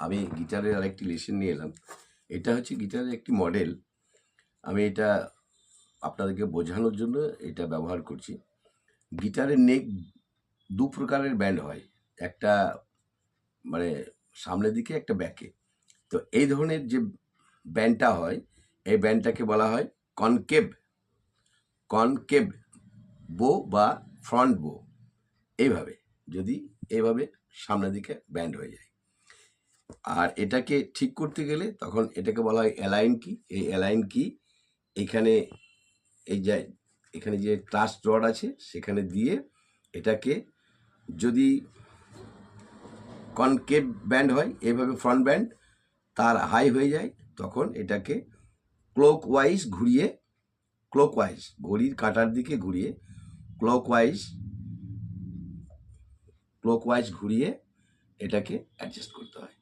আমি গিটারের আরেকটি লেসন নিয়ে এলাম। এটা হচ্ছে গিটারের একটি মডেল। আমি এটা আপনাদেরকে বোঝানোর জন্য এটা ব্যবহার করছি। গিটারের নেক দু প্রকারের ব্যান্ড হয়, একটা মানে সামনের দিকে, একটা ব্যাকে। তো এই ধরনের যে ব্যান্ডটা হয়, এই ব্যান্ডটাকে বলা হয় কনকেভ কনকেভ বো বা ফ্রন্ট বো। এইভাবে যদি এইভাবে সামনের দিকে ব্যান্ড হয়ে যায়, আর এটাকে ঠিক করতে গেলে তখন এটাকে বলা হয় অ্যালাইন কি। এই অ্যালাইন কি এখানে এই যে এখানে যে ক্লাস রড আছে সেখানে দিয়ে এটাকে যদি কনকেভ ব্যান্ড হয়, এইভাবে ফ্রন্ট ব্যান্ড তার হাই হয়ে যায়, তখন এটাকে ক্লকওয়াইজ ঘুরিয়ে, ক্লকওয়াইজ ঘড়ির কাঁটার দিকে ঘুরিয়ে ক্লকওয়াইজ ঘুরিয়ে এটাকে অ্যাডজাস্ট করতে হয়।